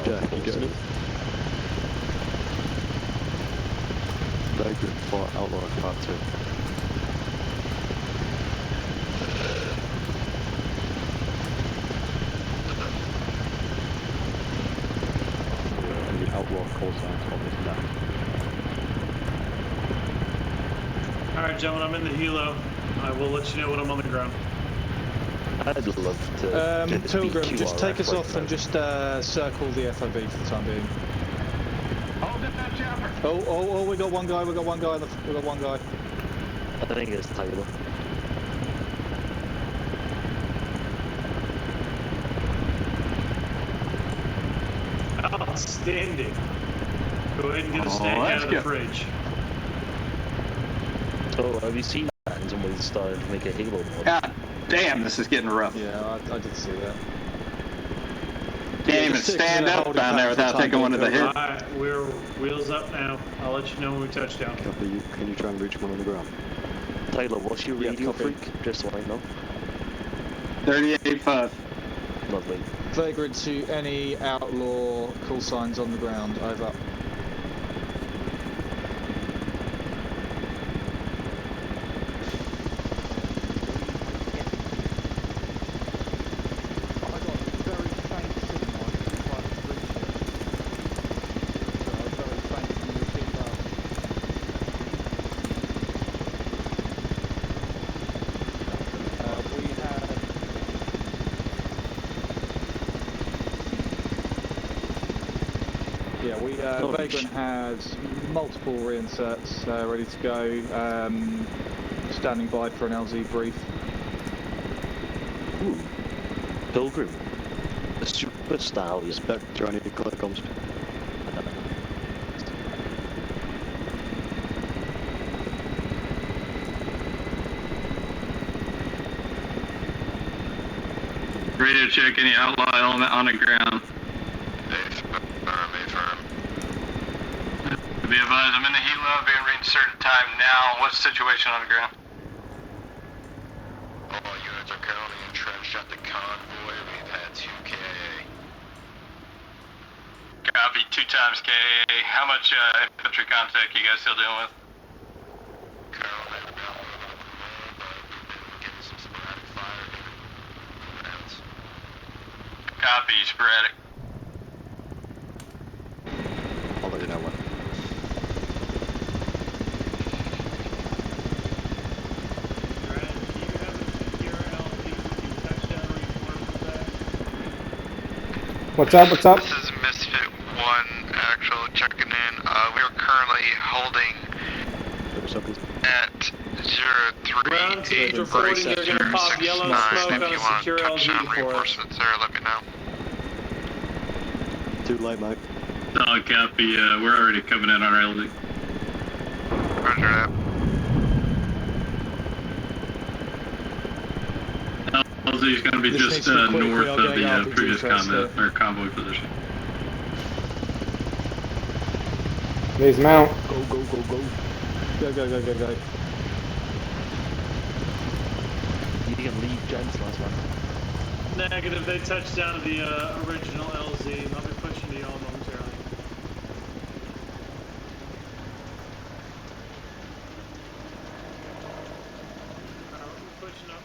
Jack, you get it? Vagrant for Outlaw Part 2. Any outlaw call signs on this map? Alright, gentlemen, I'm in the helo. I will let you know when I'm on the ground. I'd love to. Pilgrim, just take us off and just circle the FOB for the time being. Hold it, that chopper. Oh, we got one guy, we got one guy. I think it's Taylor. Outstanding. Go ahead and get a snack out of the fridge. Oh, have you seen that? And somebody started to make a halo mod. God damn, this is getting rough. Yeah, I did see that. Can't even stand up down there without taking one of the hits. Alright, we're wheels up now. I'll let you know when we touch down. Copy. Can you try and reach one on the ground? Taylor, what's your radio freak? Just so I know. 38.5. Lovely. Vagrant to any outlaw call signs on the ground, over. Vagrant has multiple reinserts ready to go, standing by for an LZ brief. Ooh. Pilgrim. The superstar is back to any comms. Radio check, any outlaw element on the ground. Be advised, I'm in the helo, being reinserted time now. What's the situation on the ground? All units are currently entrenched at the convoy. We've had 2 KIA. Copy, 2 times KA. How much infantry contact you guys still dealing with? Currently, we're not moving at the moment, but we've been getting some sporadic fire rounds. Copy, sporadic. I'll let you know when. What's up? What's up? This is Misfit 1, actual checking in. We are currently holding at 038 break 069. If you want touchdown reinforcements there, let me know. Too late, mate. Solid copy, we're already coming in on our LZ. Roger that. LZ is going to be just north of the previous convoy position. Please mount. Go. Go. You can leave gents last one. Negative, they touched down to the original LZ. I'll be pushing to y'all momentarily. We're pushing up.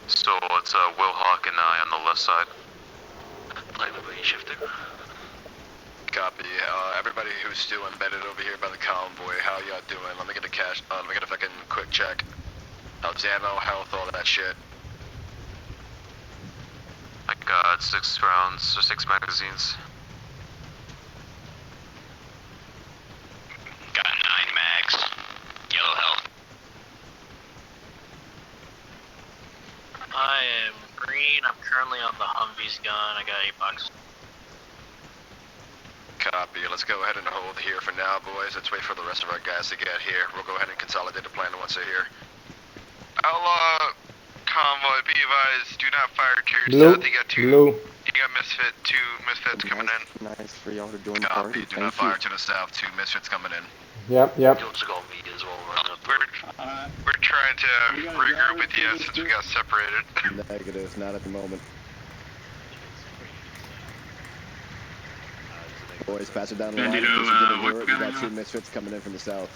So it's Will Hawk and I on the left side. Everybody shifting. Copy. Everybody who's still embedded over here by the convoy, how y'all doing? Let me get a cash. Let me get a fucking quick check. How's ammo, health, all that shit. I got 6 rounds or 6 magazines. Got 9 mags. Yellow health. I am green. I'm currently on the Humvee's gun. I got 8 bucks. Copy. Let's go ahead and hold here for now, boys. Let's wait for the rest of our guys to get here. We'll go ahead and consolidate the plan once they're here. Outlaw convoy, be advised, do not fire to your Blue. south. You got 2. You got Misfit, 2 Misfits coming in. Nice for y'all to join the Copy. party. Do not fire to the south. 2 misfits coming in. Yep. You also got me as well. We're trying trying to regroup with you since we got separated. Negative, not at the moment. Boys, pass it down the line. We got 2 misfits coming in from the south.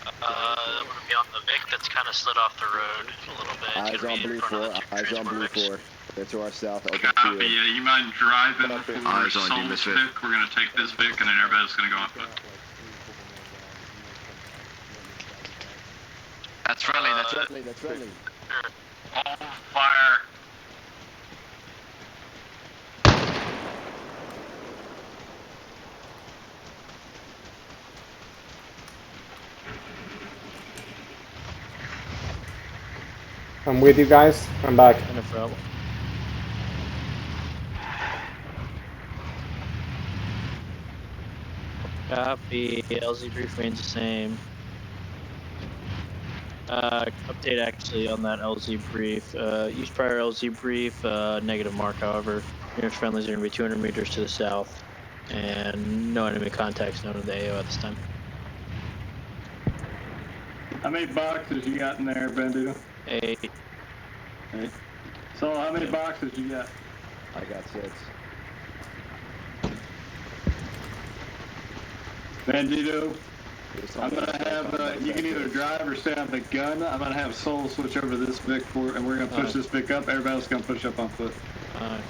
I'm gonna be on the Vic that's kind of slid off the road a little bit. Eyes on blue 4. Eyes on blue 4. They're to our south. Open Copy. field. Yeah, you mind driving for Eyes on you, Soul's misfit. Vic? We're gonna take this Vic, and then everybody's gonna go on foot. That's friendly. That's friendly. That's friendly. All fire. I'm with you guys. I'm back. Copy. LZ brief remains the same. Update actually on that LZ brief. Use prior LZ brief, negative mark, however. Nearest friendlies are going to be 200 meters to the south. And no enemy contacts known to the AO at this time. How many boxes you got in there, Bandito? 8. So how many boxes you got? I got 6. Bandito, I'm gonna have, you can either drive or stay on the gun. I'm gonna have Soul switch over to this Vic and we're gonna push this Vic up. Everybody else gonna push up on foot. Nice.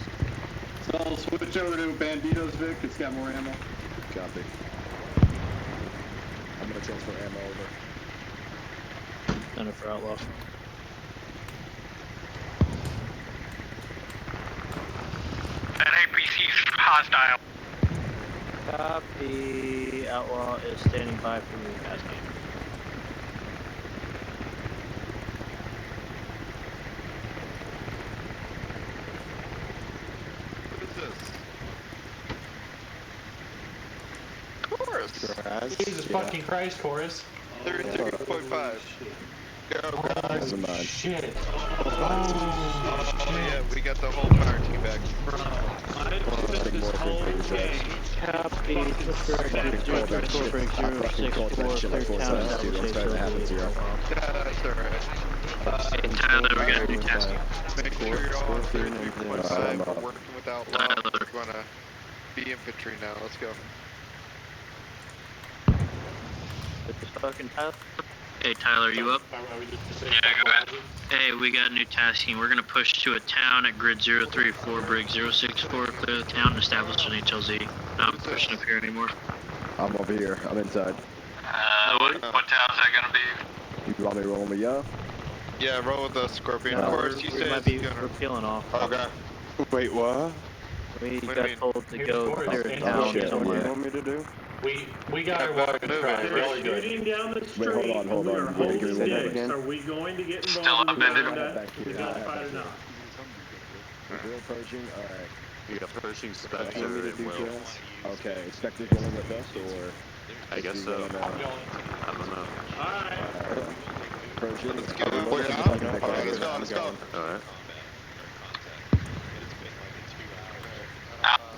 Soul, switch over to Bandito's Vic. It's got more ammo. Copy. I'm gonna transfer ammo over. None for outlaw. That APC's hostile. Copy. Outlaw is standing by for you guys. Chorus. Jesus fucking Christ, Chorus. 33.5. Go, guys. Never mind. Shit. Yeah, we got the whole fire team back. This whole game. Copy. Direct 034.064. Clear town establishment. Yeah, that's alright. Hey, Tyler, we got a new task. Make sure you're all on 33.5. We're working with outlaw. We're gonna be infantry now. Let's go. Fucking Tyler. Hey, Tyler, you up? Yeah, go ahead. Hey, we got a new tasking. We're gonna push to a town at grid 034, break 064, clear the town, and establish an HLZ. Not pushing up here anymore. I'm over here. I'm inside. What town's that gonna be? You want me rolling with you? Yeah, roll with the Scorpion. Of course, you we said might be, we're peeling off. Okay. Wait, what? We What do you got mean? told to go clear a Oh town shit, what do you somewhere. want me to do? We got our water truck. They're shooting down the street. Wait, hold on. We are holding Give me that this. again. Are we going to get Still involved in upended. that? We got fight or not? We're approaching, alright. We got approaching Spectre Want me to and do Will. jazz? Okay, Spectre's going with us, or? I guess so. I don't know. Alright. Approaching. Let's go. Alright, let's go. Let's go. Alright.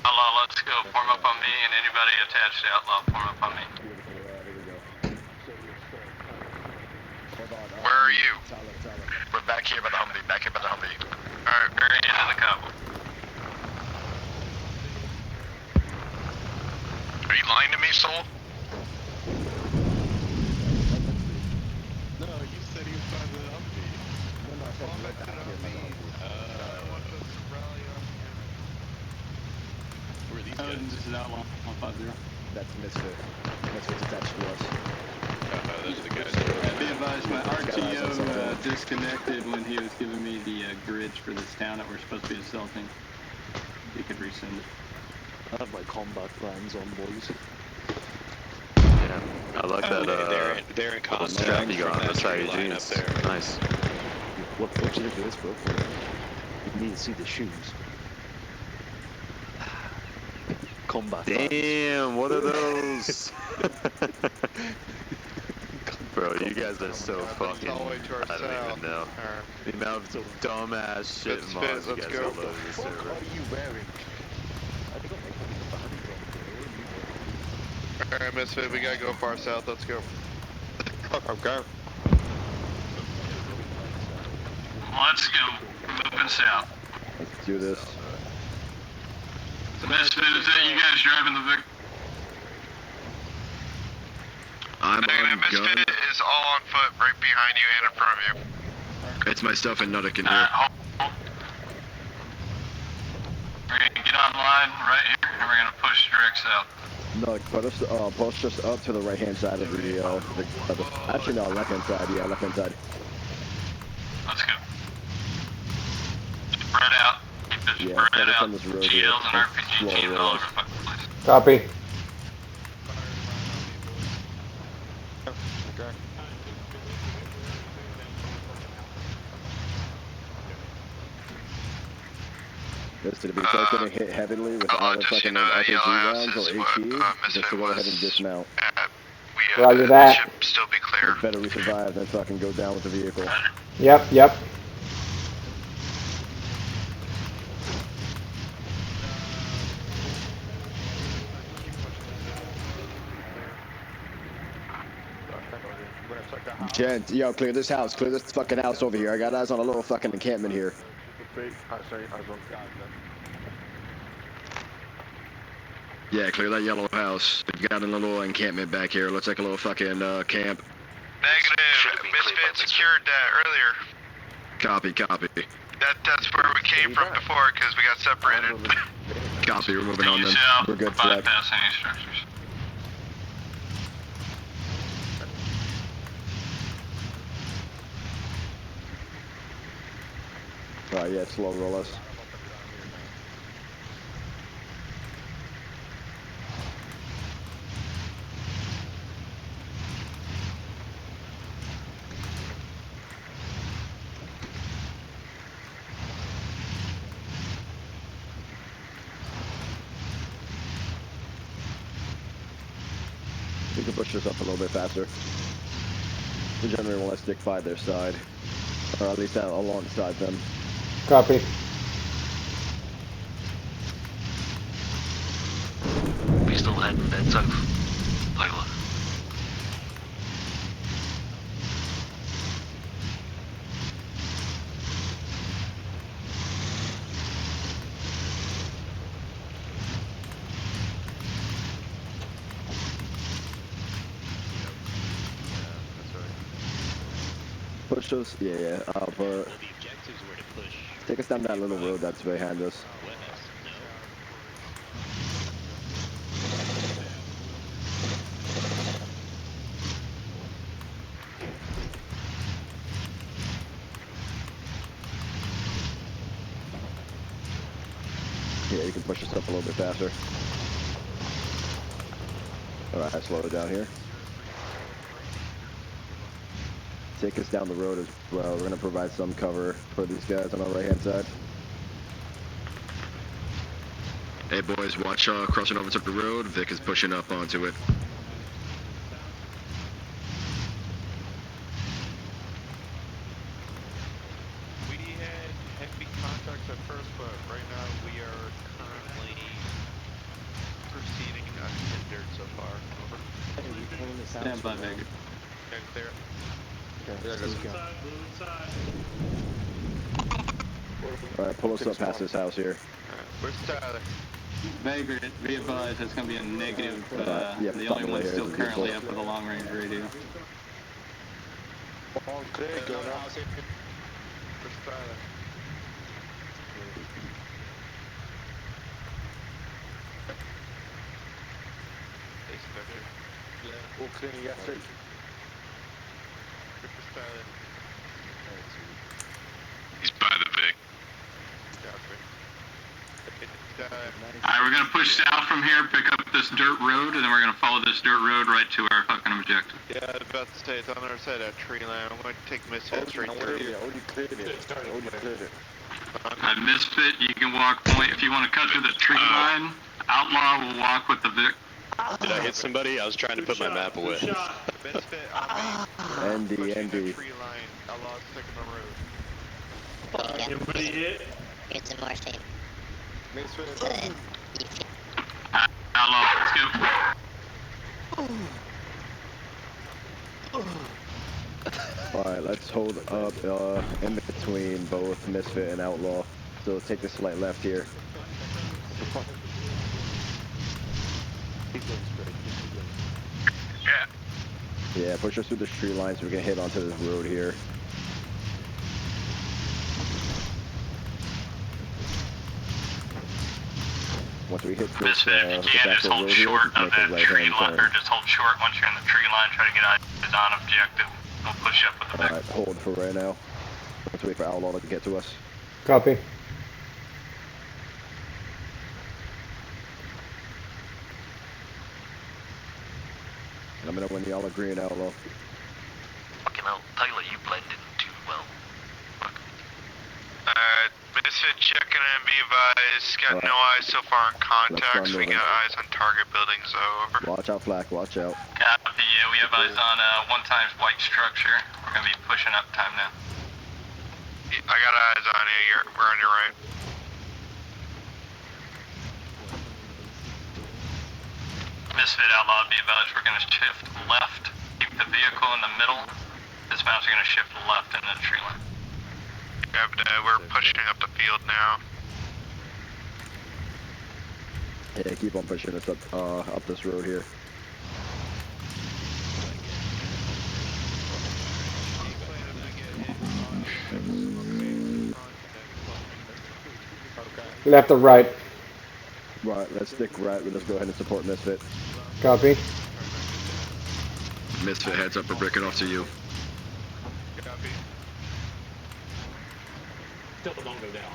Outlaw, let's go. Form up on me, and anybody attached to Outlaw, form up on me. Where are you? We're back here by the Humvee. Back here by the Humvee. Alright, very end of the couple. Are you lying to me, Soul? No, you said he was by the Humvee. No, I said you were back here by the Humvee. This is Outlaw, 150. That's Misfit. Misfit's attached to us. Those are the guys. Be advised, my RTO disconnected when he was giving me the grids for this town that we're supposed to be assaulting. You could resend it. I have my combat plans on, boys. Yeah, I like that. They're in contact strap you got on the line up SICARII there. jeans. Nice. What do you do for this, bro? You need to see the shoes. Combat plans. Damn, what are those? Bro, you guys are so fucking. All the way to our I don't south. even know. The amount of dumbass shit Let's mods you let's guys go. upload this server. Alright, Misfit, we gotta go far south. Let's go. Okay. Let's go. Moving south. Let's do this. Misfit, is that you guys driving the Vic? I'm on Misfit is all on foot right behind you and in front of you. It's my stuff and Nuttick in here. Hold. We're gonna get online right here, and we're gonna push direct south. No, post us up to the right-hand side of the actually no, left-hand side, yeah, left-hand side. Let's go. Spread out. Keep it spread out. GLs and RPG teams all over the fucking place. Copy. This to be going to hit heavily with all the fucking RPG rounds or HE, just to go ahead and dismount. Roger that. Should still be clear. Better we survive than fucking go down with the vehicle. Yep, yep. Gent, yo, clear this house, clear this fucking house over here. I got eyes on a little fucking encampment here. Yeah, clear that yellow house. We've got a little encampment back here. Looks like a little fucking camp. Negative. Misfit secured that earlier. Copy, copy. That's where we came from before because we got separated. Copy, we're moving on then. We're good for that. Bypass any structures. Alright, yeah, slow roll us. We can push this up a little bit faster. We generally want to stick by their side. Or at least alongside them. Copy. We still heading dead south. Pilot. Push us, yeah, but take us down that little road that's behind us. Yeah, you can push us up a little bit faster. Alright, I slow it down here. Take us down the road as well. We're going to provide some cover for these guys on our right hand side. Hey boys, watch crossing over to the road. Vic is pushing up onto it. We had heavy contacts at first, but right now we are currently proceeding unhindered so far. Over. Stand by, Megan. Okay, clear. Alright, pull us up past this house here. Where's Tyler? Vagrant, be advised, that's going to be a negative. Yep, the only one still currently up with a long range radio. All clear, go now. Where's Tyler? All clear, yes, sir. He's by the Vic. Alright, we're gonna push south from here, pick up this dirt road, and then we're gonna follow this dirt road right to our fucking objective. Yeah, I was about to say, it's on the other side of that tree line. I'm going to take Misfit straight through. Misfit, you can walk point if you want to cut through the tree line. Outlaw will walk with the Vic. Did I hit somebody? I was trying to put my map away. Misfit, ND. tree line. Outlaw's taking the road. Anybody hit? Get some more shape. Misfit, Outlaw, let's go. Alright, let's hold up in between both Misfit and Outlaw. So take the slight left here. Yeah. Yeah, push us through the tree lines so we can hit onto this road here. Once we hit this, Misfit, if you can, just hold short of that tree line, or just hold short once you're in the tree line, try to get eyes on objective. We'll push up with the back. Alright, hold for right now. Let's wait for Outlaw to get to us. Copy. Let me know when y'all agree on Outlaw. Fucking hell, Taylor, you blend in too well. Misfit checking in, be advised. Got no eyes so far on contacts. We got eyes on target buildings, over. Watch out, Flak, watch out. Copy, yeah, we have eyes on one times white structure. We're gonna be pushing up time now. I got eyes on you, we're on your right. Misfit Outlaw, be advised, we're gonna shift left. Keep the vehicle in the middle. Dismounts are gonna shift left into the tree line. Yep, we're pushing up the field now. Yeah, keep on pushing us up this road here. Left or right? Right, let's stick right. Let's go ahead and support Misfit. Copy. Misfit heads up, we're breaking off to you. Copy. Still don't go down.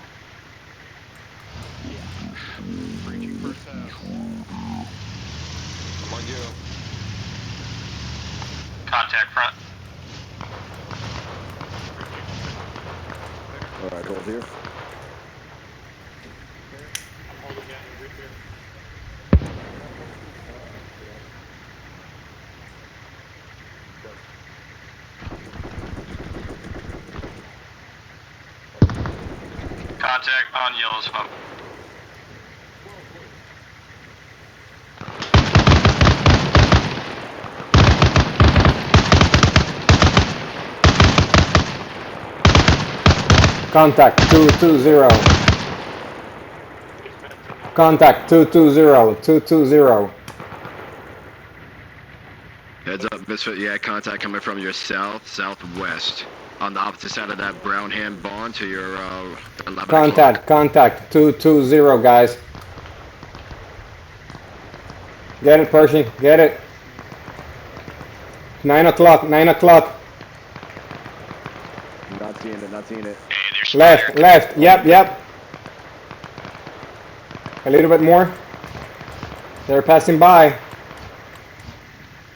Breaching first half. I'm on you. Contact front. Alright, hold here. Contact on yellow smoke. Contact 220. Contact 220. 220. Heads up, Misfit. Yeah, contact coming from your southwest. On the opposite side of that brown hand bond to your 11 Contact. o'clock. Contact 220, guys. Get it, Pershing. Get it. 9 o'clock. 9 o'clock. Not seeing it, not seeing it. Hey, Left. Left. Yep. Yep. A little bit more. They're passing by.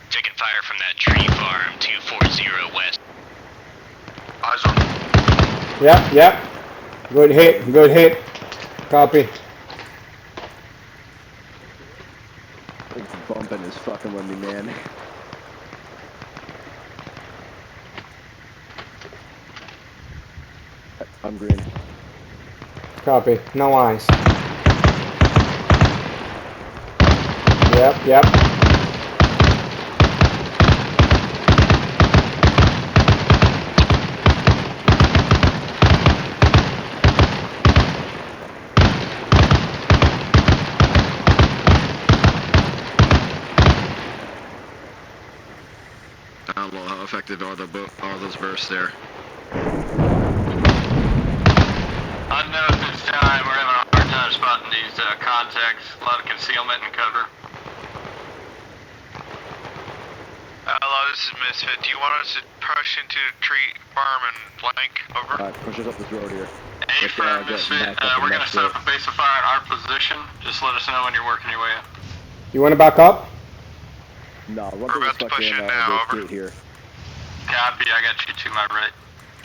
Taking fire from that tree farm, 240 west. Eyes on. Yep. Yep. Good hit. Good hit. Copy. This bumping is fucking with me, man. I'm green. Copy. No eyes. Yep. Yep. Outlaw, how effective are those bursts there? I know at this time we're having a hard time spotting these contacts. A lot of concealment and cover. Hello, this is Misfit. Do you want us to push into the tree farm and flank? Over. Alright, push us up this road here. A firm, Misfit. We're going to set up a base of fire in our position. Just let us know when you're working your way up. You want to back up? No, run We're through about this to push fucking in now, over. gate here. Copy, I got you to my right.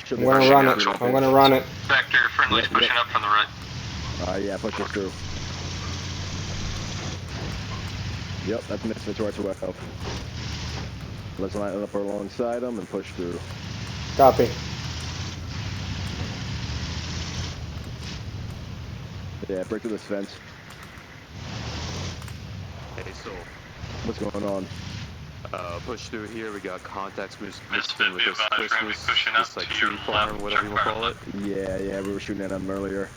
Should I'm be gonna pushing run out it. through I'm gonna run it. Vector, friendly's Yep, pushing yep. up from the right. Yeah, push us through. Yep, that's Misfit to our left. Let's line up alongside them and push through. Copy. Yeah, break through this fence. Hey, Soul. What's going on? Push through here. We got contacts missing Misfit, with be this advised, we're gonna be Christmas, pushing up this like to your tree farm, left. whatever you want to call it. Yeah, we were shooting at them earlier.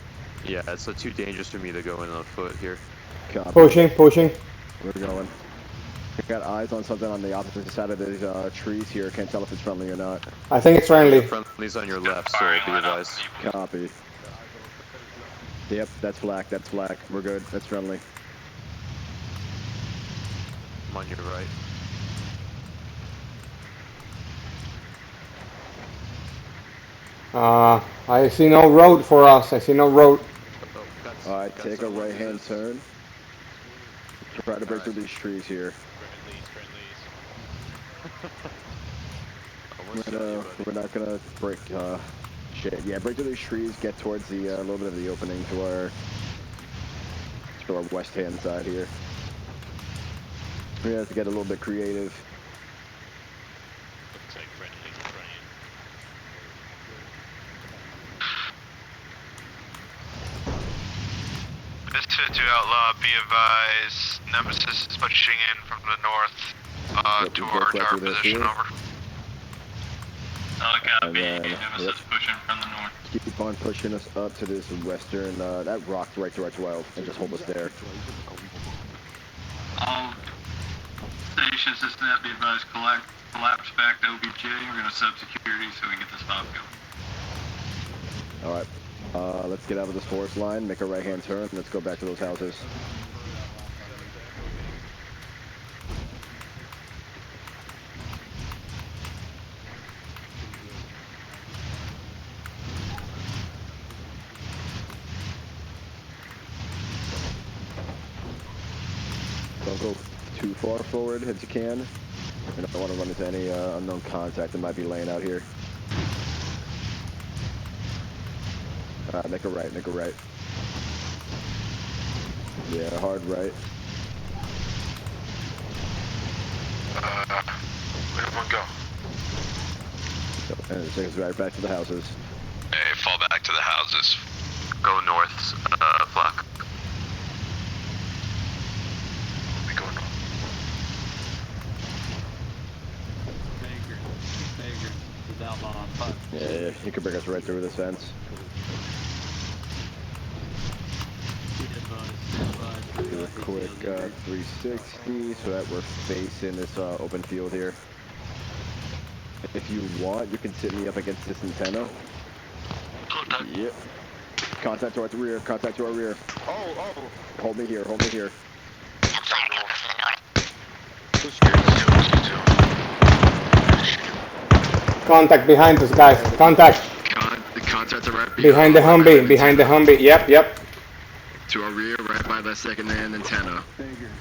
Yeah, it's too dangerous for me to go in on foot here. Copy. Pushing. We're going. I got eyes on something on the opposite side of these trees here. Can't tell if it's friendly or not. I think it's friendly. Friendly's on your left, so be advised. Copy. Yep, that's black. We're good. That's friendly. I'm on your right. I see no road for us. Alright, take a right-hand turn. Try to break through these trees here. We're not gonna break, shit. Yeah, break through these trees, get towards the, little bit of the opening to our west-hand side here. We have to get a little bit creative. Misfit to Outlaw, be advised, Nemesis is pushing in from the north to our tower position, over. Copy, Nemesis pushing from the north. Keep on pushing us up to this western, that rock right to our 12, and just hold us there. All stations, this net, be advised, collapse back to OBJ. We're gonna sub security so we can get this stop going. Alright, let's get out of this forest line, make a right-hand turn, and let's go back to those houses. Don't go too far forward as you can. I don't want to run into any unknown contact that might be laying out here. Alright, make a right. Yeah, hard right. Where did one go? And it takes us right back to the houses. Hey, fall back to the houses. Go north, block. We go north. Yeah, you can bring us right through this fence. Do a quick 360 so that we're facing this open field here. If you want, you can sit me up against this antenna. Yep. Contact to our rear. Oh. Hold me here. Contact behind us, guys. Contact. The contacts are right behind the Humvee. Yep. To our rear, right by that second-hand antenna.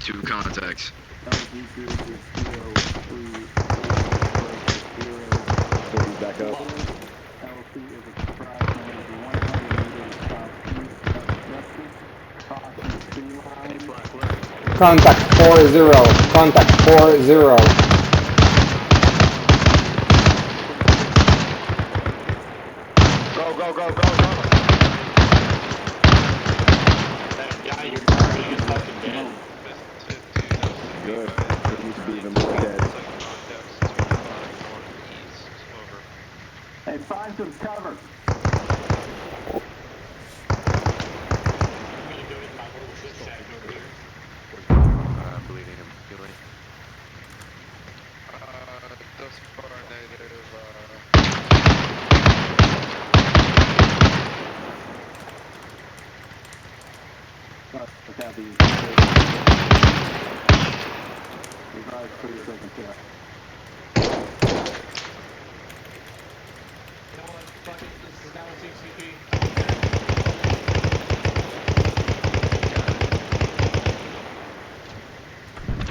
2 contacts. Back up. Contact 4-0. Contact 4-0. Go. That guy you're targeting is fucking dead. Good. We need to be even more dead. Hey, find some cover. Bleeding him, healing. Thus far negative,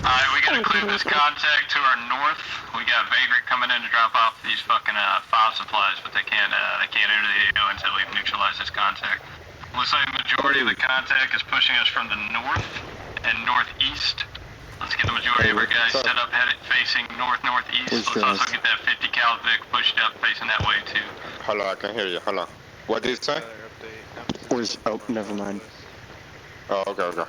Alright, we gotta clear this contact to our north. We got Vagrant coming in to drop off these fucking file supplies, but they can't enter the AO until we've neutralized this contact. Looks like the majority of the contact is pushing us from the north and northeast. Let's get the majority of our guys set up facing north-northeast. Let's also get that 50 cal Vic pushed up facing that way too. Hello, I can hear you. Hello. What did you say? update. Oh, never mind. Oh, okay.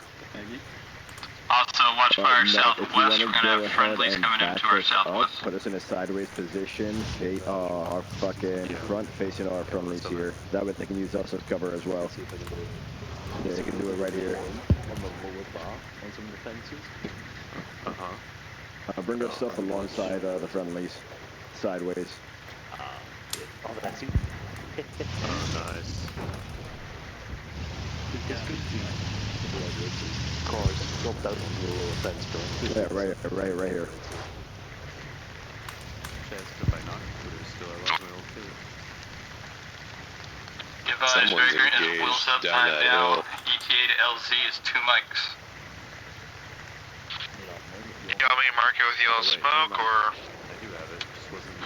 Also, watch fire southwest. If you want We're to gonna go have ahead friendlies and coming back into our us southwest. up, put us in a sideways position, our fucking front facing our friendlies here. That way they can use us as cover as well. Yeah, they can do it right here. On the lower bar, on some of the fences. Bring your stuff alongside the friendlies, sideways. Oh, that's it. Oh, nice. Cars, drop down on your fence, bro. Yeah, right here. Advise Vagrant and wheels up, time down. ETA to LZ is 2 mics. You want me to mark it with yellow smoke, or?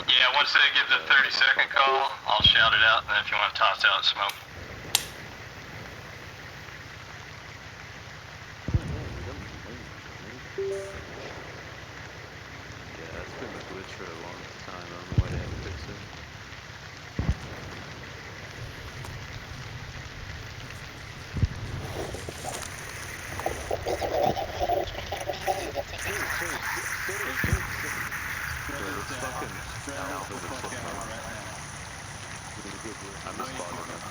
Yeah, once they give the 30-second call, I'll shout it out, and then if you want to toss out smoke. Yeah, that's been a glitch for a long time. I don't know why they haven't fixed it. I'm just following them.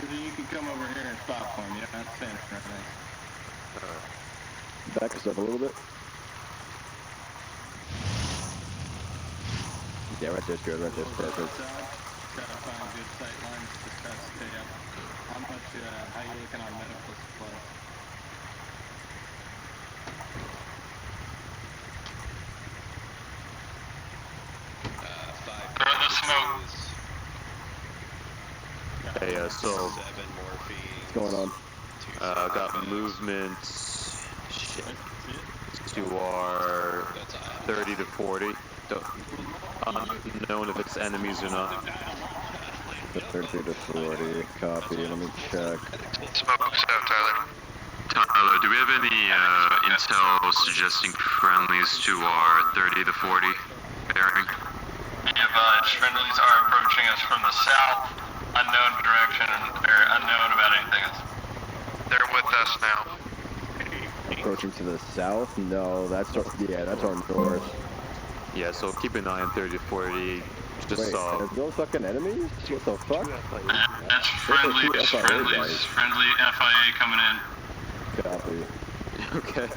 You can come over here and stop for me. I'm saying anything. Back us up a little bit. Yeah, right there's good. Right there's perfect. Try to find good sight lines to try to stay up. How much, how you looking on medical supplies? Throw the smoke. Hey, so... What's going on? Got movement to our 30 to 40. Unknown if it's enemies or not. 30 to 40, copy, let me check. Smoke's out, Tyler. Tyler, do we have any intel suggesting friendlies to our 30 to 40 bearing? Be advised, friendlies are approaching us from the south, unknown direction, or unknown about anything else. They're with us now. Approaching to the south? No, that's our, that's our north. Yeah, so keep an eye on 30 to 40. Just Wait, saw... there's no fucking enemies? What the fuck? That's friendlies, friendly FIA coming in. Copy. Okay.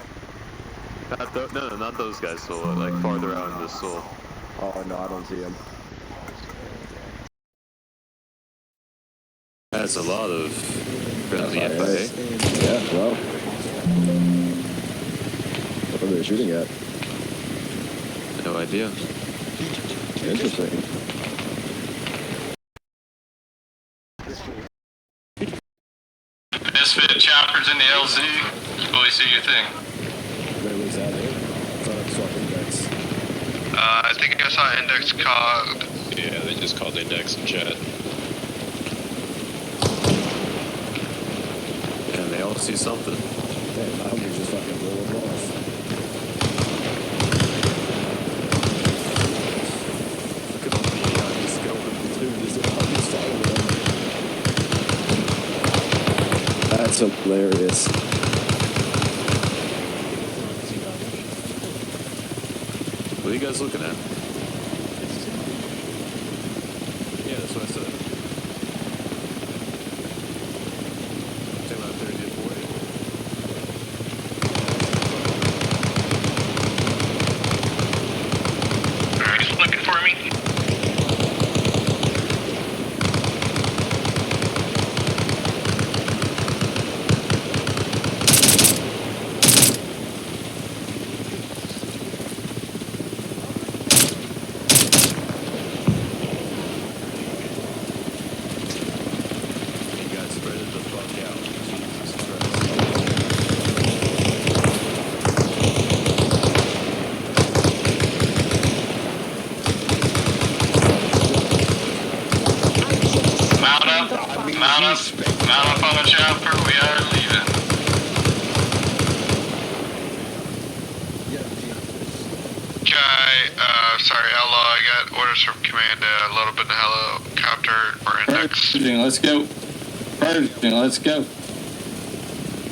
No, not those guys, so like farther out in the soul. Oh no, I don't see them. That's a lot of friendly FIA. Yeah, well. What are they shooting at? No idea. Interesting. Misfit choppers in the LZ. Fully see your thing. Where was that? I thought I saw index. I think I saw index called. Yeah, they just called index in chat. And they all see something. Damn, I was just fucking rolling off. Look at all the skeleton platoon is on the side of them. That's hilarious. What are you guys looking at? Yeah, that's what I said. Take about 30 to 40. Alright, just looking for me. Mount up on the chopper, we are leaving. Okay, sorry, Outlaw, I got orders from command, load up in the helicopter or index. Let's go. Pershing, let's go.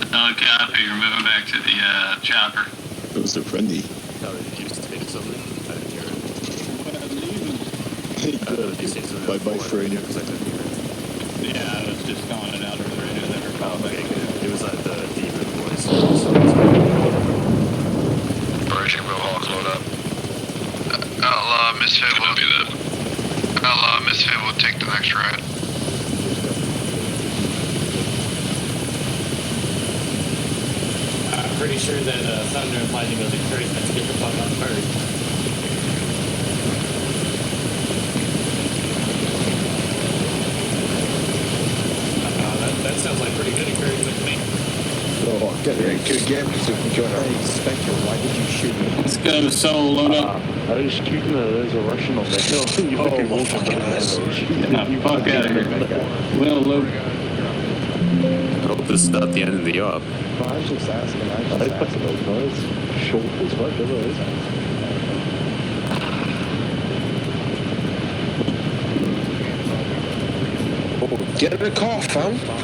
Copy, we're moving back to the chopper. Those are friendly. Oh, did you say something? I didn't hear it. Did you say something? Bye-bye, Freddy. Yeah, I was just calling it out over the radio. They were calling back. It was like the demon voice. Pershing, Mohawk, load up. Outlaw, Misfit will do that. Outlaw, Misfit will take the next ride. I'm pretty sure that Thunder and Lightning was encouragement to get the fuck on first. That sounds like pretty good encouragement to me. Oh, get it. Good game. Spectre, why did you shoot me? Let's go, Soul, load up. I was shooting there's a Russian on the hill. You fucking Get the fuck out of here. Well, load. I hope this is not the end of the op. I was just asking. I fucking don't know. It's short as fuck, isn't it? Get in the car, fam. Get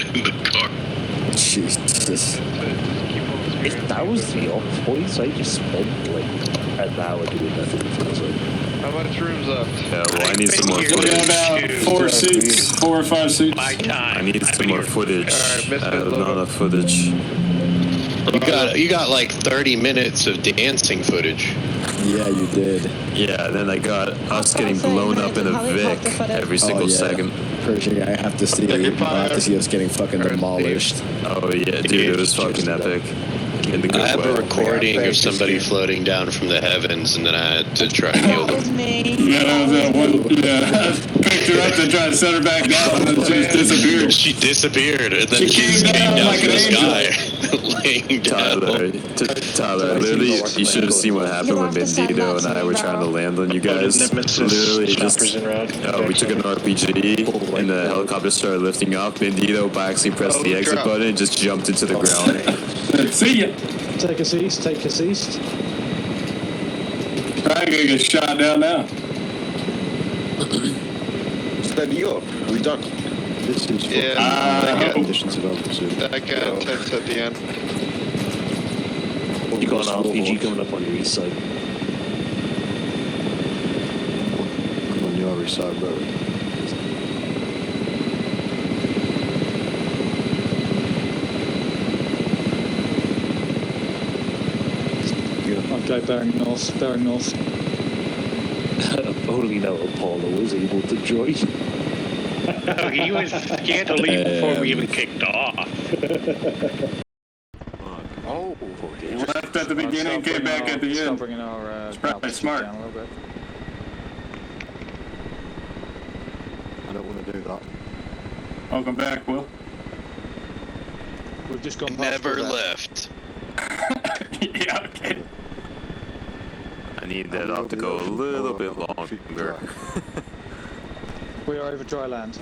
in the car. Jesus. If that was the op points, I just spent like an hour doing nothing for the zone. How much room's left? Yeah, well, I need some more We footage. got about 4 seats, 4 or 5 seats. My time. I need some more footage. I have not enough footage. You got like 30 minutes of dancing footage. Yeah, you did. Yeah, then I got us getting blown up in a Vic every single second. Pershing, I have to see us getting fucking demolished. Oh yeah, dude, it was fucking epic. In the good I have way. a recording of somebody floating down from the heavens, and then I had to try and heal them. Yeah, picked her up to try to set her back down, and then she just disappeared. She disappeared, and then She she's came down like from an the angel. sky, laying down. Tyler, literally, you should have seen what happened when Bandito and I were trying to land on you guys. Literally, just we took an RPG, and the helicopter started lifting off. Bandito by accident pressed the exit button and just jumped into the ground. See ya. Take us east, take us east. I'm gonna get shot down now. Steady up. We done. This is conditions of altitude. That guy text at the end. You got an RPG coming up on your east side. On your east side road. Okay, bearing north, bearing north. Only now Apollo was able to join. He was scared to leave before we even kicked off. Oh, Left at the beginning, came back at the end. Bringing our It's probably smart. down a little bit. I don't want to do that. Welcome back, Will. We've just gone past Never all that. left. Yeah, okay. I need that op to go a little bit longer. We are over dry land.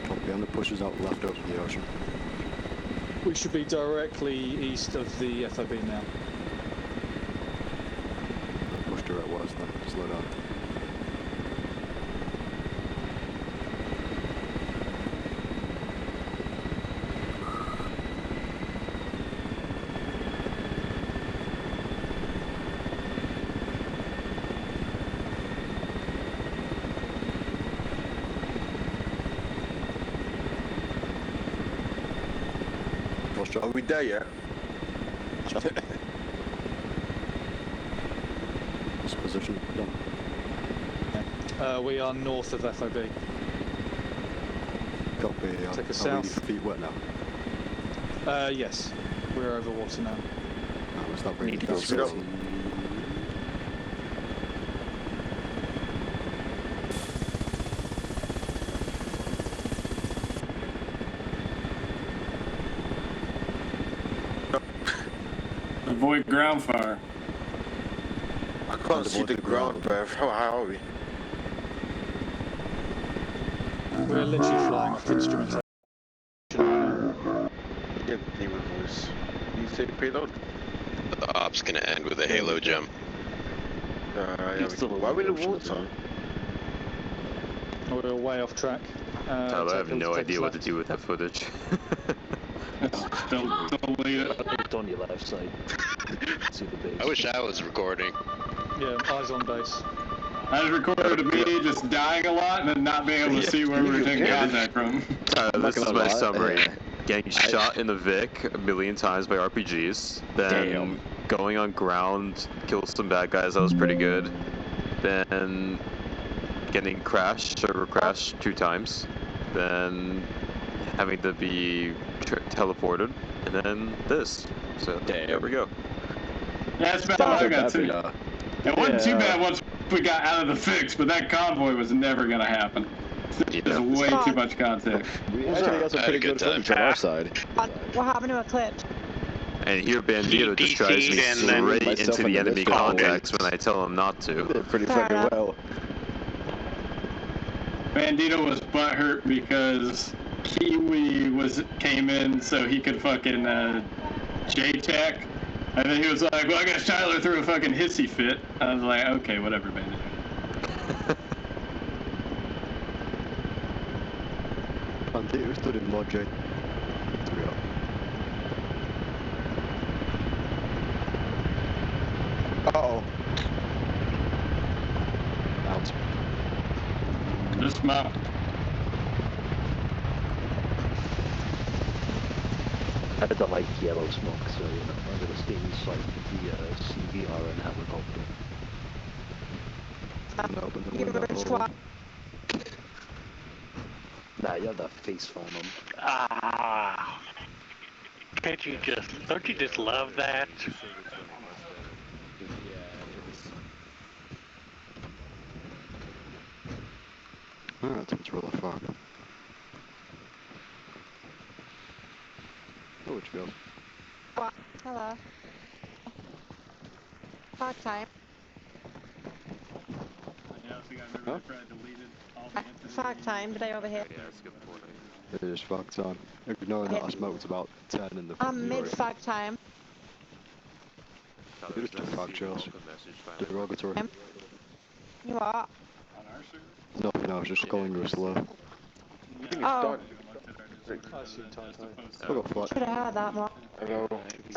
Copy, and the pushes out left over the ocean. We should be directly east of the FOB now. Push direct west then, slow down. are we there yet? What's the position? Done. We are north of FOB. Copy. Take us are we south. feet wet now? Yes, we're over water now. We'll start bringing Need to down go slow. south. Avoid ground fire. I can't see the ground, bruv. How high are we? We're literally flying off instrumentation. Get the voice. You say payload? The op's gonna end with a halo jump. Why are we in the water? We're way off track. Tyler, I have no idea what to do with the footage. Delete it. It's on your left side. See the base. I wish I was recording. Yeah, eyes on base. I just recorded me just dying a lot and then not being able to see where we were taking contact from. Tyler, this is my summary. Getting shot in the Vic a million times by RPGs, then going on ground, kill some bad guys, that was pretty good. Then getting crashed, server crashed 2 times. Then having to be teleported, and then this. So there we go. Yeah, that's about what I got too. It wasn't too bad once we got out of the fix, but that convoy was never gonna happen. There's way too much contact. We actually got some pretty good footage on our side. What happened to Eclipse? And here Bandito just drives me straight into the enemy contacts when I tell him not to. Pretty fucking well. Bandito was butthurt because Kiwi came in so he could fucking J-tack. And then he was like, well, I guess Tyler threw a fucking hissy fit. I was like, okay, whatever, Bandito. Bandito stood in logic. Uh-oh. Out. Dismount. I don't like yellow smoke, so you know, I'm going to stay inside the CVR and helicopter. Open the window. Nah, you have that face phone on. Ah! Don't you just love that? Alright, let's roll a fuck. Oh, which feels. What? Hello. Fuck time. Huh? Fuck time, did I overhear? Yeah, that's a good point. It is fuck time. Ignoring that I smoked about 10 in the I'm mid-fuck time. It's just fuck chills. Derogatory. You what? Nothing else, just calling you slow. Oh. Should have heard that more. Hello.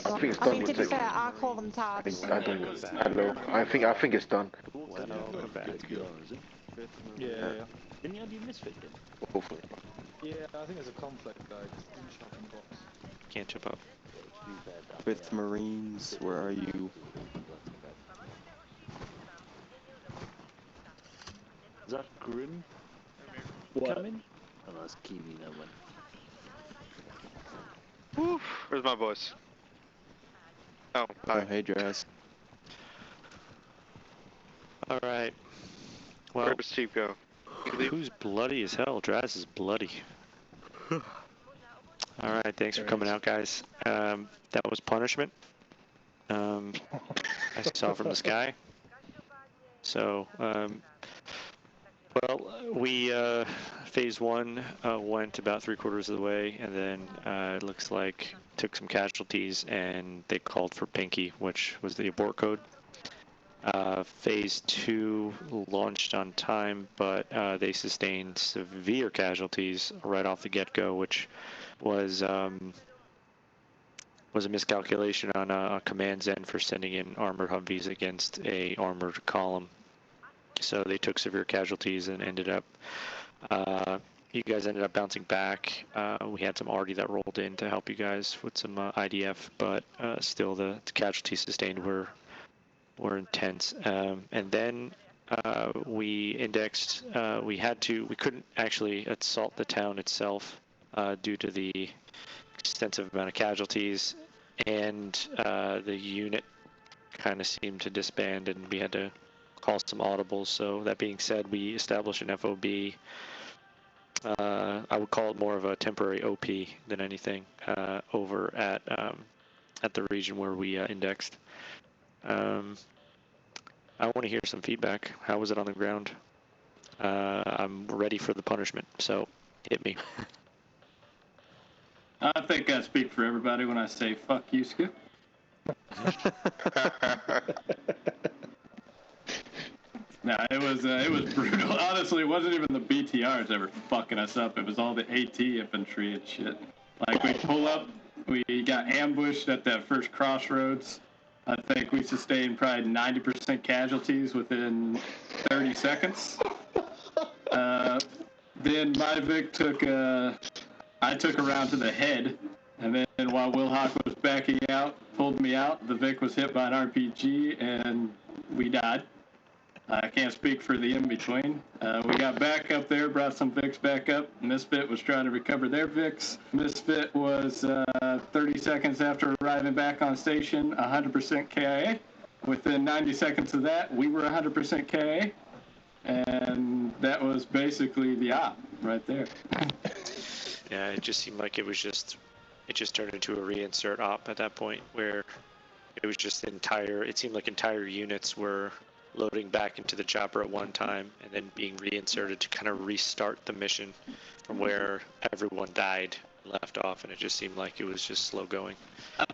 I think it's I done mean, to with be it. fair, I call them tabs. Hello. I think it's done. Yeah. Didn't you have your misfit in? Hopefully. Yeah, I think there's a conflict though. Just in the shopping box. Can't jump up. With Marines, where are you? Is that Grim? Coming? Oh, that's Kiwi that one. Woo! Where's my voice? Oh, hi. Oh, hey, Jazz. Alright. Well, where does Steve go? Who's bloody as hell? Draz is bloody. Alright, thanks for coming out, guys. That was punishment. I saw from the sky. So, well, we, phase 1 went about 3/4 of the way, and then it looks like took some casualties, and they called for Pinky, which was the abort code. Phase 2 launched on time, but they sustained severe casualties right off the get-go, which was a miscalculation on a command's end for sending in armored Humvees against a armored column. So they took severe casualties and ended up, you guys ended up bouncing back. We had some arty that rolled in to help you guys with some IDF, but still the casualties sustained were intense. And then we indexed, we couldn't actually assault the town itself due to the extensive amount of casualties, and the unit kind of seemed to disband, and we had to call some audibles. So that being said, we established an FOB. I would call it more of a temporary OP than anything over at the region where we indexed. I want to hear some feedback. How was it on the ground? I'm ready for the punishment, so hit me. I think I speak for everybody when I say fuck you, Skip. No, it was brutal. Honestly, it wasn't even the BTRs that were fucking us up. It was all the AT infantry and shit. Like, we pull up, we got ambushed at that first crossroads. I think we sustained probably 90% casualties within 30 seconds. Then my Vic I took a round to the head, and then while Will Hawk was backing out, pulled me out, the Vic was hit by an RPG, and we died. I can't speak for the in-between. We got back up there, brought some Vics back up. Misfit was trying to recover their Vics. Misfit was 30 seconds after arriving back on station, 100% KIA. Within 90 seconds of that, we were 100% KIA. And that was basically the op right there. Yeah, it just seemed like it just turned into a reinsert op at that point, where it was just it seemed like entire units were loading back into the chopper at one time and then being reinserted to kind of restart the mission from where everyone died and left off, and it just seemed like it was just slow going.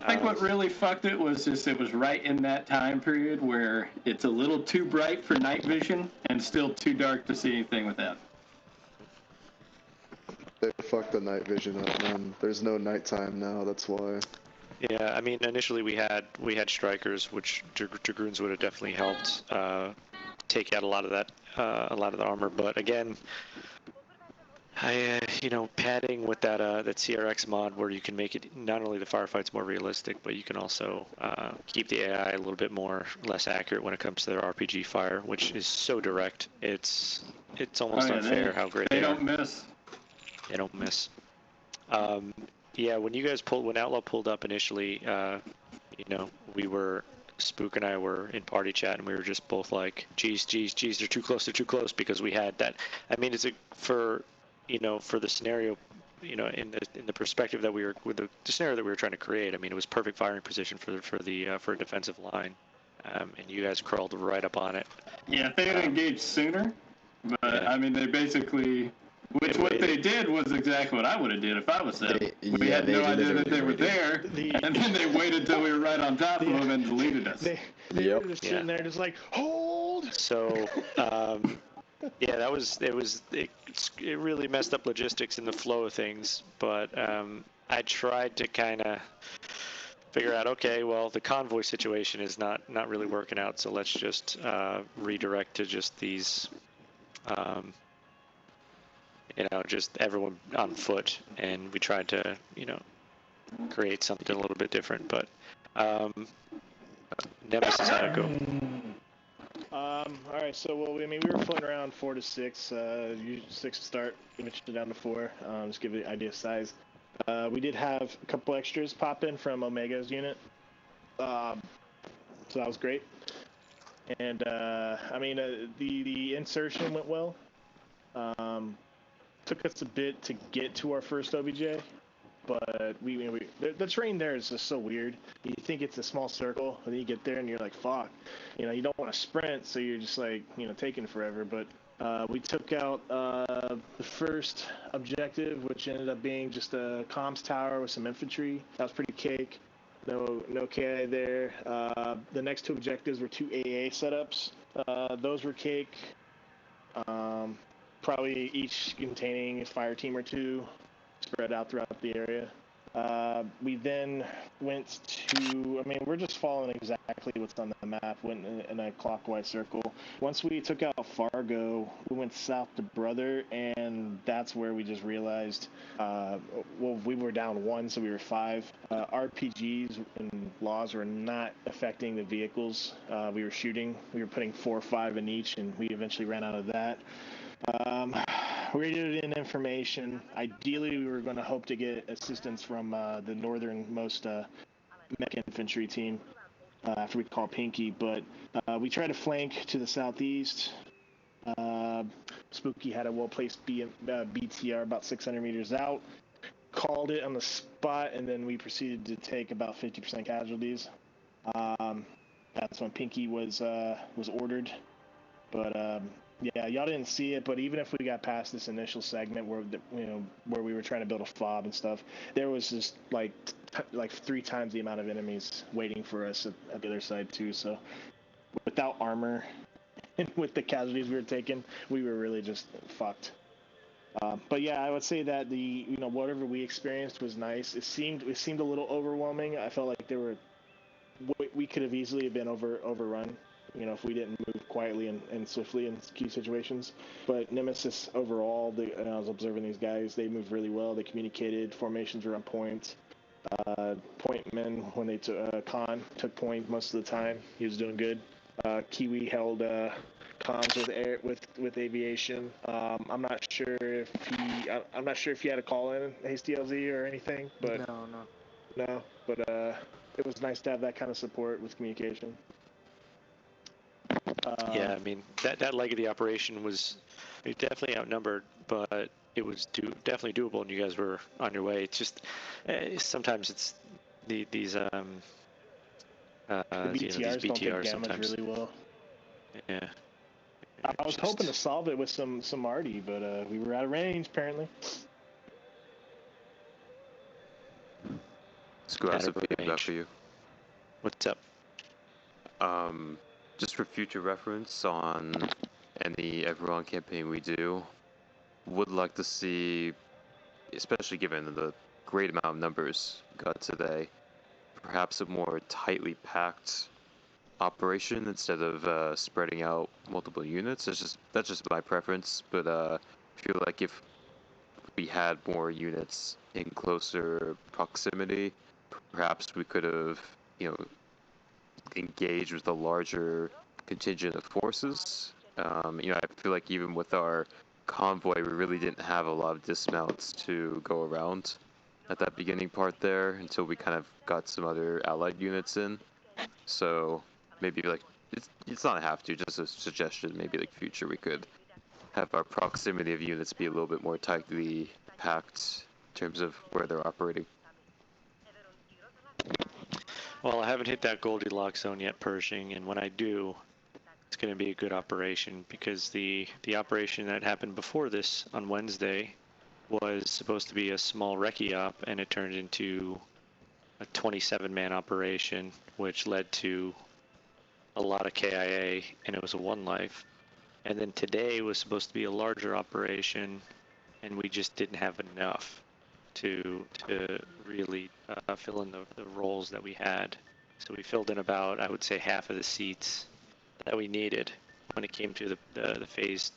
I think what really fucked it was just it was right in that time period where it's a little too bright for night vision and still too dark to see anything with that. They fucked the night vision up, man. There's no nighttime now, that's why. Yeah, I mean, initially we had strikers, which dragoons would have definitely helped take out a lot of the armor. But again, padding with that CRX mod, where you can make it not only the firefights more realistic, but you can also keep the AI a little bit less accurate when it comes to their RPG fire, which is so direct. It's almost unfair how great they are. Don't miss. They don't miss. Yeah, when Outlaw pulled up initially, we were, Spook and I were in party chat, and we were just both like, geez, they're too close, because we had that. I mean, for the scenario, in the perspective that with the scenario that we were trying to create. I mean, it was perfect firing position for a defensive line, and you guys crawled right up on it. Yeah, if they had engaged sooner, but yeah. I mean, they basically. What they did was exactly what I would have did if I was them. We had no idea that they were there, and then they waited till we were right on top of them and deleted us. They were just sitting there just like, hold! So, yeah, it really messed up logistics and the flow of things, but I tried to kind of figure out, okay, well, the convoy situation is not really working out, so let's just redirect to just these... just everyone on foot, and we tried to, create something a little bit different, but, Nemesis, how'd it go? Alright, so, we were floating around 4 to 6, 6 to start, eventually down to 4, just give you an idea of size. We did have a couple extras pop in from Omega's unit, so that was great, and, the insertion went well. Took us a bit to get to our first OBJ, but the terrain there is just so weird. You think it's a small circle, and then you get there and you're like, fuck. You don't want to sprint, so you're just like, taking forever. But we took out the first objective, which ended up being just a comms tower with some infantry. That was pretty cake. No KI there. The next 2 objectives were 2 AA setups. Those were cake. Probably each containing a fire team or 2 spread out throughout the area. We then went to, we're just following exactly what's on the map, went in a clockwise circle. Once we took out Fargo, we went south to Brother, and that's where we just realized, we were down 1, so we were 5. RPGs and laws were not affecting the vehicles we were shooting. We were putting 4 or 5 in each, and we eventually ran out of that. Radioed in information. Ideally, we were going to hope to get assistance from the northernmost mech infantry team after we called Pinky, but we tried to flank to the southeast. Spooky had a well-placed BTR about 600 meters out. Called it on the spot, and then we proceeded to take about 50% casualties. That's when Pinky was ordered, but yeah, y'all didn't see it, but even if we got past this initial segment where we were trying to build a fob and stuff, there was just like 3 times the amount of enemies waiting for us at the other side too. So without armor and with the casualties we were taking, we were really just fucked. But yeah, I would say that whatever we experienced was nice. It seemed a little overwhelming. I felt like we could have easily been overrun, if we didn't move quietly and swiftly in key situations. But Nemesis overall, and I was observing these guys, they moved really well. They communicated, formations were on point. Point men, when they Khan took point most of the time, he was doing good. Kiwi held comms with aviation. I'm not sure if he had a call in Hasty LZ or anything, but no. But it was nice to have that kind of support with communication. Yeah, I mean that leg of the operation was definitely outnumbered, but it was definitely doable, and you guys were on your way. It's just sometimes it's these BTRs sometimes really well. Yeah. I was hoping to solve it with some Marty, but we were out of range apparently. Screw out some feedback for you. What's up? Just for future reference on any Everon campaign we do, would like to see, especially given the great amount of numbers we got today, perhaps a more tightly packed operation instead of spreading out multiple units. That's just my preference, but I feel like if we had more units in closer proximity, perhaps we could have, engaged with a larger contingent of forces. I feel like even with our convoy, we really didn't have a lot of dismounts to go around at that beginning part there until we kind of got some other allied units in. So maybe it's not a have to, just a suggestion. Maybe future we could have our proximity of units be a little bit more tightly packed in terms of where they're operating. Well, I haven't hit that Goldilocks zone yet, Pershing, and when I do, it's going to be a good operation, because the operation that happened before this on Wednesday was supposed to be a small recce op, and it turned into a 27-man operation, which led to a lot of KIA, and it was a 1 life. And then today was supposed to be a larger operation, and we just didn't have enough to really fill in the roles that we had. So we filled in about, I would say, half of the seats that we needed when it came to the phase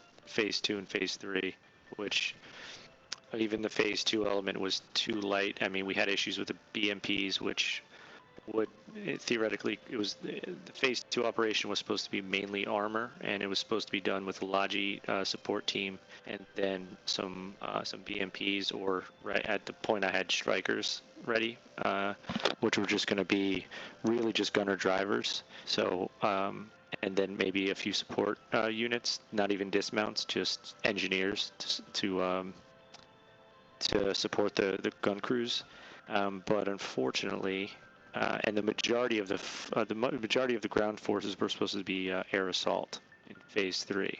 2 and phase 3, which even the phase 2 element was too light. I mean, we had issues with the BMPs, which theoretically, the phase 2 operation was supposed to be mainly armor, and it was supposed to be done with a Logi support team, and then some BMPs, or right at the point I had strikers ready, which were just going to be really just gunner drivers. So and then maybe a few support units, not even dismounts, just engineers to support the gun crews. But unfortunately, and the majority of the ground forces were supposed to be air assault in phase 3,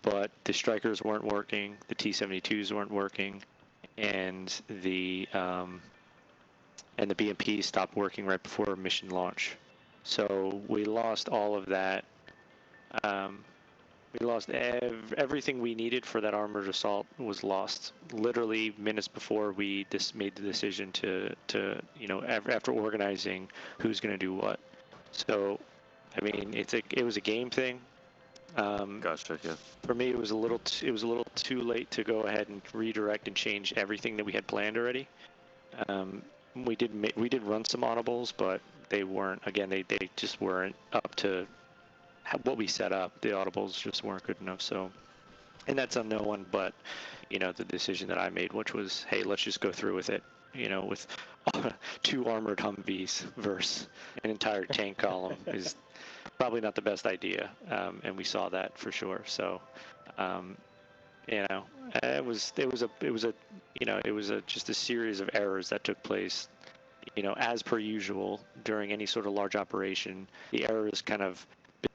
but the strikers weren't working, the T-72s weren't working, and the BMP stopped working right before mission launch. So we lost all of that. We lost everything we needed for that armored assault was lost. Literally minutes before we made the decision to after organizing who's going to do what. So, I mean, it was a game thing. Gotcha. Yeah. For me, it was a little too late to go ahead and redirect and change everything that we had planned already. We did run some audibles, but they weren't. Again, they just weren't up to what we set up. The audibles just weren't good enough. So, and that's on no one but the decision that I made, which was, hey, let's just go through with it. With 2 armored Humvees versus an entire tank column is probably not the best idea, and we saw that for sure. So, it was just a series of errors that took place. As per usual during any sort of large operation, the errors kind of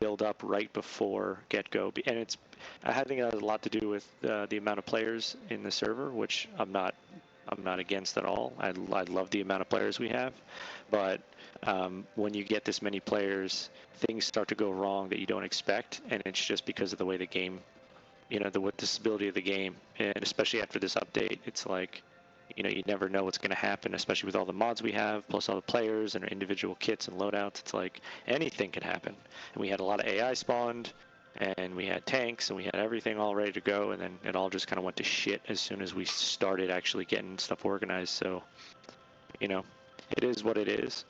build up right before get-go, and I think it has a lot to do with the amount of players in the server, which I'm not against at all. I love the amount of players we have, but when you get this many players, things start to go wrong that you don't expect, and it's just because of the way the game, you know, the disability of the game, and especially after this update, it's like, you know, you never know what's going to happen, especially with all the mods we have, plus all the players and our individual kits and loadouts. It's like anything can happen. And we had a lot of AI spawned, and we had tanks, and we had everything all ready to go, and then it all just kind of went to shit as soon as we started actually getting stuff organized. So, you know, it is what it is.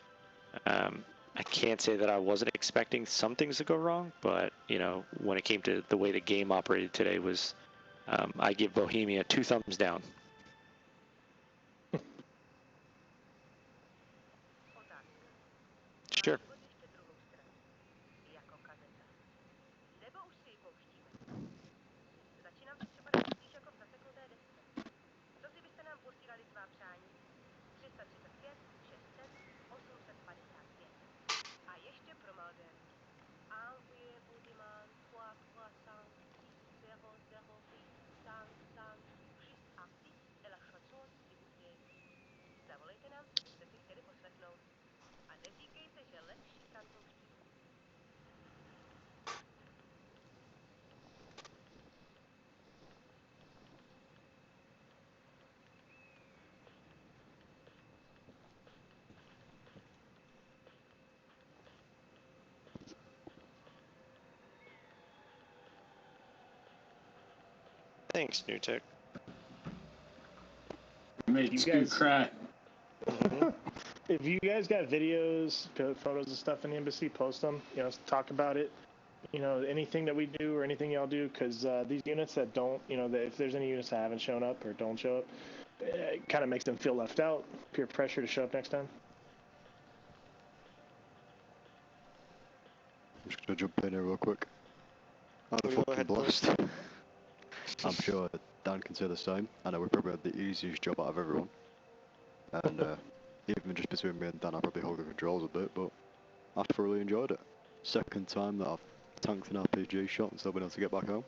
I can't say that I wasn't expecting some things to go wrong, but, you know, when it came to the way the game operated today was, I give Bohemia 2 thumbs down. Sure. Thanks, New Tech. Made you guys cry. If you guys got videos, photos and stuff in the embassy, post them. You know, talk about it. You know, anything that we do or anything y'all do, because these units that don't, you know, if there's any units that haven't shown up or don't show up, it kind of makes them feel left out. Peer pressure to show up next time. I'm just gonna jump in here real quick. I'm fucking blessed. I'm sure Dan can say the same. I know we probably had the easiest job out of everyone. And even just between me and Dan, I probably hold the controls a bit, but I thoroughly enjoyed it. Second time that I've tanked an RPG shot and still been able to get back home.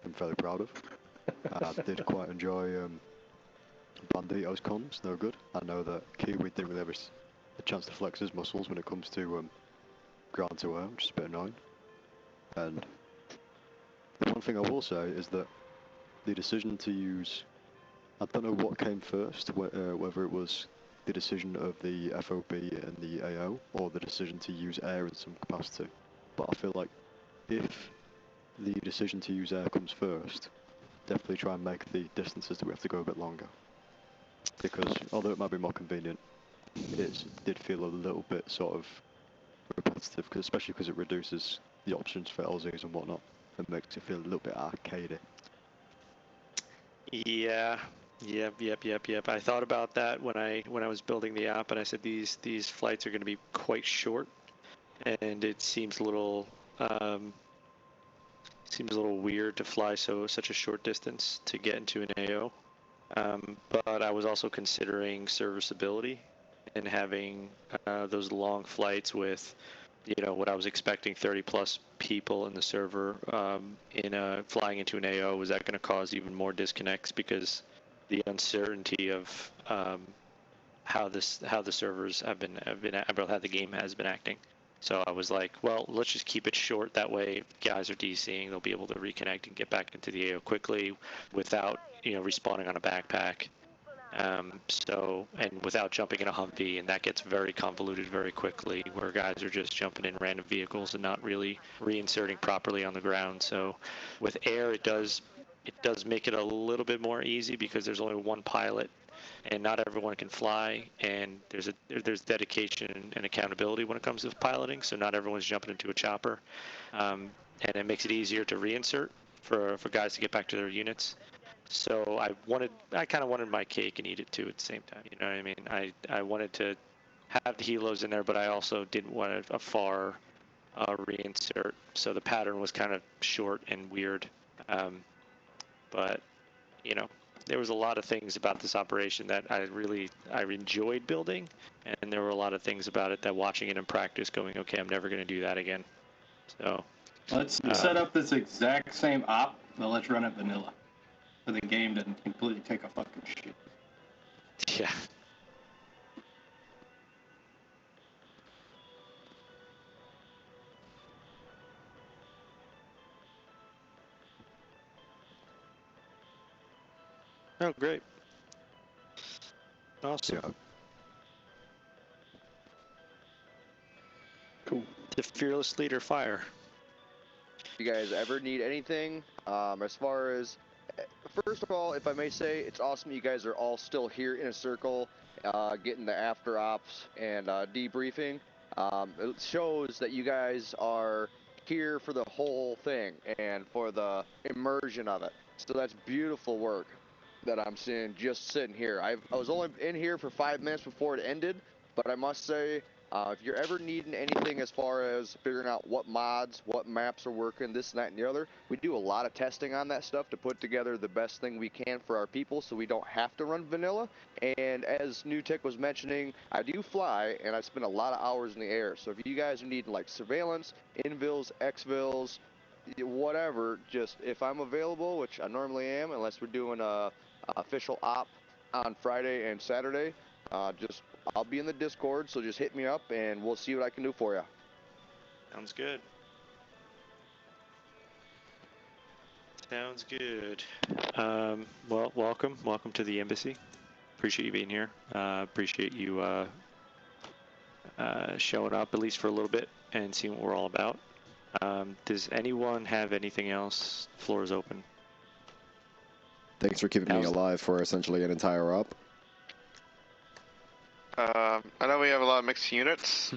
I'm fairly proud of. I did quite enjoy Bandito's comms, they were good. I know that Kiwi didn't really have a chance to flex his muscles when it comes to ground to air, which is a bit annoying. And the one thing I will say is that the decision to use, I don't know what came first, whether it was the decision of the FOB and the AO, or the decision to use air in some capacity. But I feel like if the decision to use air comes first, definitely try and make the distances that we have to go a bit longer. Because although it might be more convenient, it did feel a little bit sort of repetitive, especially because it reduces the options for LZs and whatnot. It makes it feel a little bit arcadey. Yeah. Yep. I thought about that when I was building the app, and I said these flights are going to be quite short, and it seems a little weird to fly such a short distance to get into an AO. But I was also considering serviceability and having those long flights with, you know, what I was expecting 30 plus people in the server flying into an AO. Was that going to cause even more disconnects because the uncertainty of how the servers have been about how the game has been acting? So I was like, well, let's just keep it short. That way, if guys are DCing, they'll be able to reconnect and get back into the AO quickly without, you know, respawning on a backpack. And without jumping in a Humvee, and that gets very convoluted very quickly, where guys are just jumping in random vehicles and not really reinserting properly on the ground. So with air, it does make it a little bit more easy because there's only one pilot, and not everyone can fly, and there's dedication and accountability when it comes to piloting. So not everyone's jumping into a chopper, and it makes it easier to reinsert for guys to get back to their units. So I kind of wanted my cake and eat it too at the same time. You know what I mean? I wanted to have the helos in there, but I also didn't want a far reinsert. So the pattern was kind of short and weird. But, you know, there was a lot of things about this operation that I enjoyed building, and there were a lot of things about it that watching it in practice going, okay, I'm never going to do that again. So let's set up this exact same op, but let's run it vanilla. So the game doesn't completely take a fucking shit. Yeah. Oh, great. Awesome. Yeah. Cool. The fearless leader, fire. If you guys ever need anything, as far as, first of all, if I may say, it's awesome you guys are all still here in a circle, getting the after ops and debriefing. It shows that you guys are here for the whole thing and for the immersion of it. So that's beautiful work that I'm seeing just sitting here. I was only in here for 5 minutes before it ended, but I must say, if you're ever needing anything as far as figuring out what mods, what maps are working, this, that, and the other, we do a lot of testing on that stuff to put together the best thing we can for our people so we don't have to run vanilla. And as New Tech was mentioning, I do fly, and I spend a lot of hours in the air. So if you guys are needing like surveillance, invils, exvils, whatever, just if I'm available, which I normally am, unless we're doing a official op on Friday and Saturday, just I'll be in the Discord, so just hit me up and we'll see what I can do for you. Sounds good. Sounds good. Well, welcome to the embassy. Appreciate you being here. Appreciate you showing up at least for a little bit and seeing what we're all about. Does anyone have anything else? Floor is open. Thanks for keeping me alive for essentially an entire op. I know we have a lot of mixed units.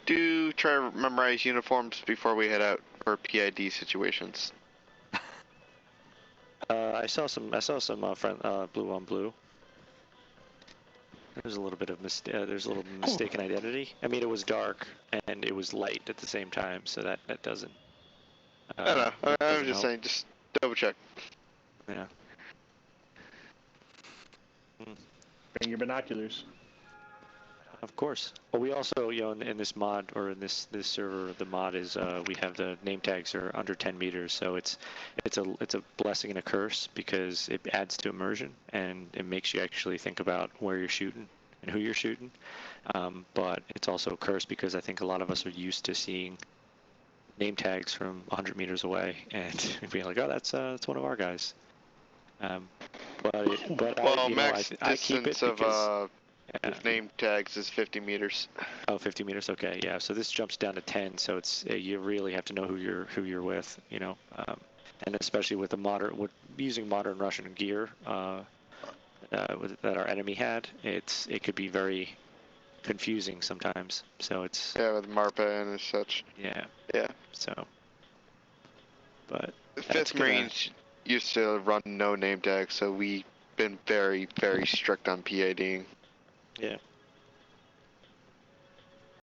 Do try to memorize uniforms before we head out for PID situations. I saw some blue on blue. There's a little bit of mistaken identity. I mean, it was dark and it was light at the same time, so that doesn't. I was just saying, just double check. Yeah. Bring your binoculars. Of course. Well, we also, in this mod or in this server, the mod is we have the name tags are under 10 meters, so it's a blessing and a curse because it adds to immersion and it makes you actually think about where you're shooting and who you're shooting. But it's also a curse because I think a lot of us are used to seeing name tags from 100 meters away and being like, oh, that's one of our guys. Max distance of name tags is 50 meters. Oh, 50 meters. Okay, yeah. So this jumps down to 10. So it's you really have to know who you're with, and especially with using modern Russian gear that our enemy had, it could be very confusing sometimes. So it's with MARPA and such. Yeah. Yeah. So, but 5th Marines used to run no name tags, so we've been very, very strict on PIDing. Yeah.